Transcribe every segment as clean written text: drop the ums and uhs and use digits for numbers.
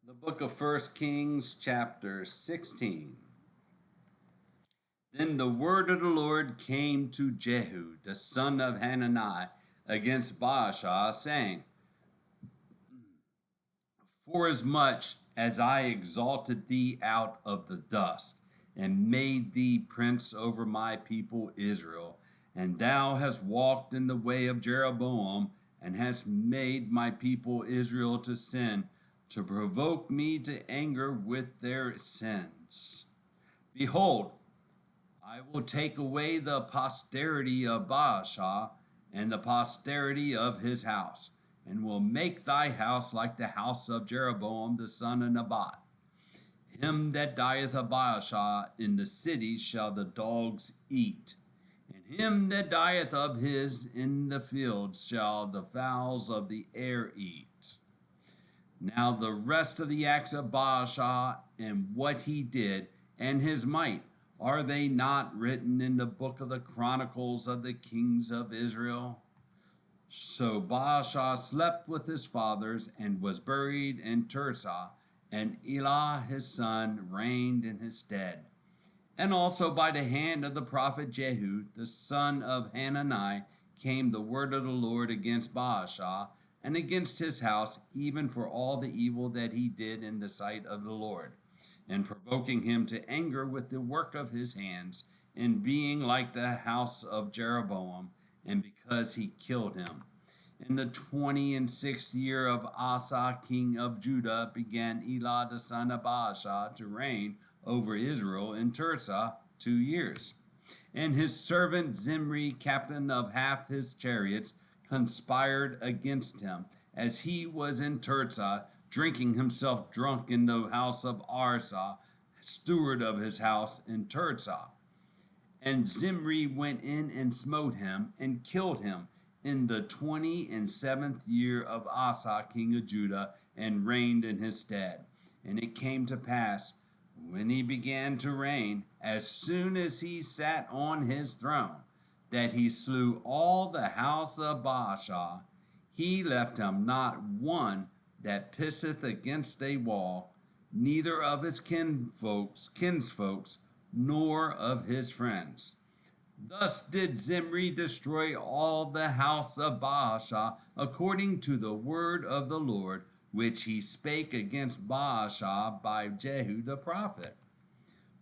The book of First Kings, chapter 16. Then the word of the Lord came to Jehu, the son of Hanani, against Baasha, saying, Forasmuch as I exalted thee out of the dust, and made thee prince over my people Israel, and thou hast walked in the way of Jeroboam, and hast made my people Israel to sin, to provoke me to anger with their sins. Behold, I will take away the posterity of Baasha and the posterity of his house, and will make thy house like the house of Jeroboam the son of Nebat. Him that dieth of Baasha in the cities shall the dogs eat, and him that dieth of his in the fields shall the fowls of the air eat. Now the rest of the acts of Baasha and what he did and his might, are they not written in the book of the Chronicles of the kings of Israel? So Baasha slept with his fathers and was buried in Tirzah, and Elah his son reigned in his stead. And also by the hand of the prophet Jehu, the son of Hanani, came the word of the Lord against Baasha and against his house, even for all the evil that he did in the sight of the Lord, and provoking him to anger with the work of his hands, in being like the house of Jeroboam, and because he killed him. In the 26th year of Asa king of Judah began Elah the son of Baasha to reign over Israel in Tirzah 2 years. And his servant Zimri, captain of half his chariots, conspired against him, as he was in Tirzah, drinking himself drunk in the house of Arsa, steward of his house in Tirzah. And Zimri went in and smote him and killed him in the 27th year of Asa king of Judah, and reigned in his stead. And it came to pass, when he began to reign, as soon as he sat on his throne, that he slew all the house of Baasha. He left him not one that pisseth against a wall, neither of his kinsfolks, nor of his friends. Thus did Zimri destroy all the house of Baasha, according to the word of the Lord, which he spake against Baasha by Jehu the prophet.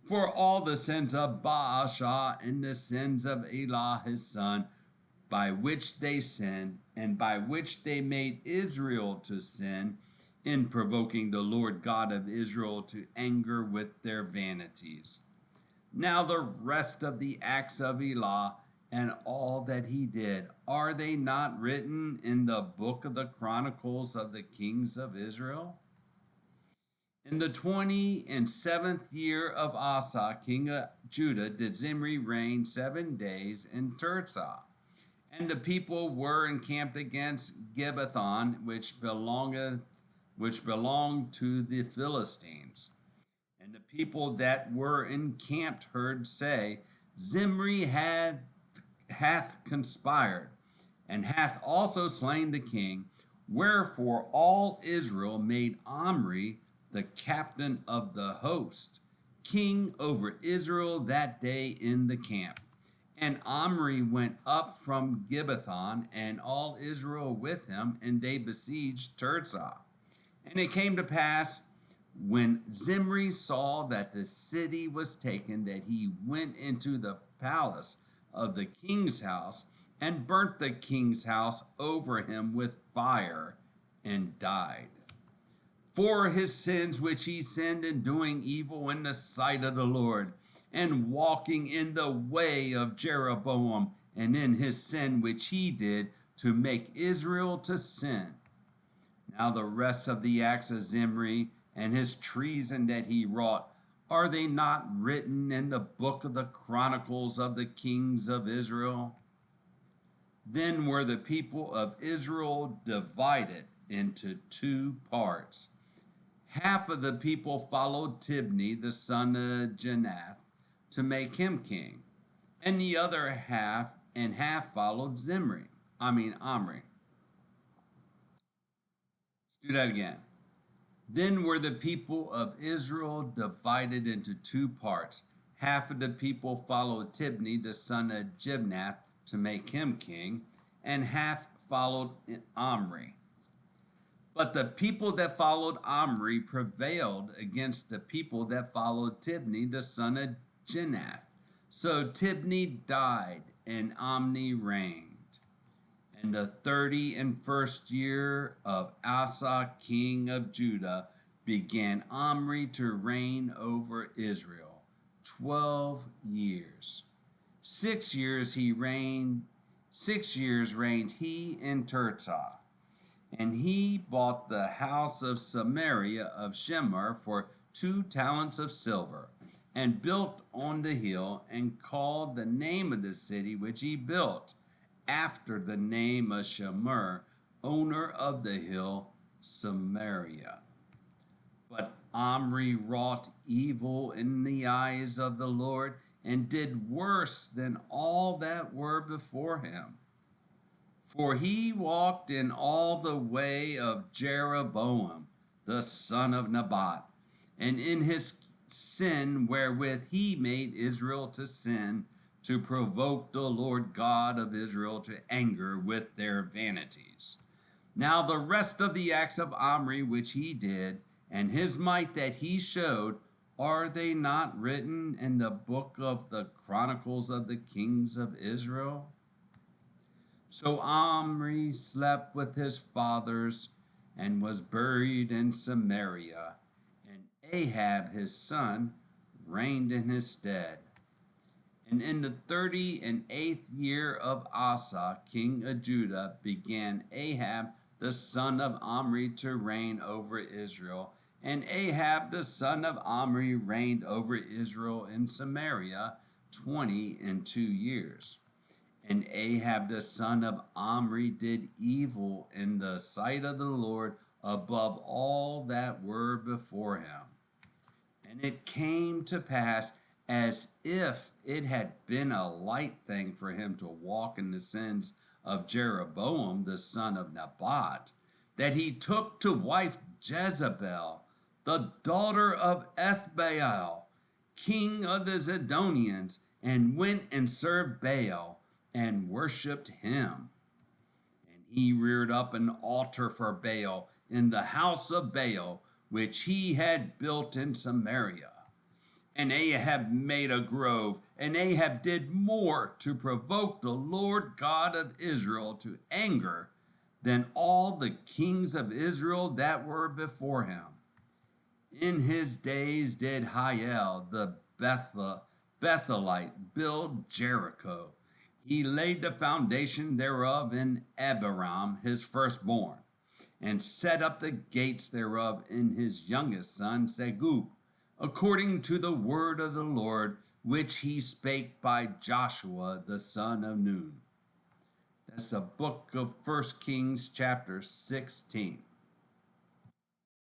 For all the sins of Baasha and the sins of Elah his son, by which they sinned, and by which they made Israel to sin, in provoking the Lord God of Israel to anger with their vanities. Now the rest of the acts of Elah and all that he did, are they not written in the book of the Chronicles of the kings of Israel? In the 27th year of Asa, king of Judah, did Zimri reign 7 days in Tirzah. And the people were encamped against Gibbethon, which belonged to the Philistines. And the people that were encamped heard say, Zimri hath conspired, and hath also slain the king. Wherefore all Israel made Omri, the captain of the host, king over Israel that day in the camp. And Omri went up from Gibbethon, and all Israel with him, and they besieged Tirzah. And it came to pass, when Zimri saw that the city was taken, that he went into the palace of the king's house, and burnt the king's house over him with fire, and died. For his sins which he sinned in doing evil in the sight of the Lord, and walking in the way of Jeroboam, and in his sin which he did to make Israel to sin. Now the rest of the acts of Zimri, and his treason that he wrought, are they not written in the book of the Chronicles of the kings of Israel? Then were the people of Israel divided into 2 parts. Half of the people followed Tibni, the son of Ginath, to make him king, and the other half followed Omri. Let's do that again. Then were the people of Israel divided into two parts. Half of the people followed Tibni, the son of Gibnath, to make him king, and half followed Omri. But the people that followed Omri prevailed against the people that followed Tibni, the son of Ginath. So Tibni died, and Omri reigned. In the 31st year of Asa, king of Judah, began Omri to reign over Israel 12 years. 6 years he reigned, 6 years reigned he in Tirzah. And he bought the house of Samaria of Shemer for 2 talents of silver, and built on the hill, and called the name of the city which he built after the name of Shemer, owner of the hill, Samaria. But Omri wrought evil in the eyes of the Lord, and did worse than all that were before him. For he walked in all the way of Jeroboam, the son of Nebat, and in his sin wherewith he made Israel to sin, to provoke the Lord God of Israel to anger with their vanities. Now the rest of the acts of Omri which he did, and his might that he showed, are they not written in the book of the Chronicles of the kings of Israel? So Omri slept with his fathers, and was buried in Samaria, and Ahab his son reigned in his stead. And in the 38th year of Asa, king of Judah, began Ahab the son of Omri to reign over Israel. And Ahab the son of Omri reigned over Israel in Samaria 22 years. And Ahab the son of Omri did evil in the sight of the Lord above all that were before him. And it came to pass, as if it had been a light thing for him to walk in the sins of Jeroboam the son of Nebat, that he took to wife Jezebel, the daughter of Ethbaal, king of the Zidonians, and went and served Baal, and worshipped him. And he reared up an altar for Baal in the house of Baal, which he had built in Samaria. And Ahab made a grove, and Ahab did more to provoke the Lord God of Israel to anger than all the kings of Israel that were before him. In his days did Hiel the Bethelite build Jericho. He laid the foundation thereof in Abiram his firstborn, and set up the gates thereof in his youngest son Segub, according to the word of the Lord, which he spake by Joshua the son of Nun. That's the book of 1 Kings chapter 16.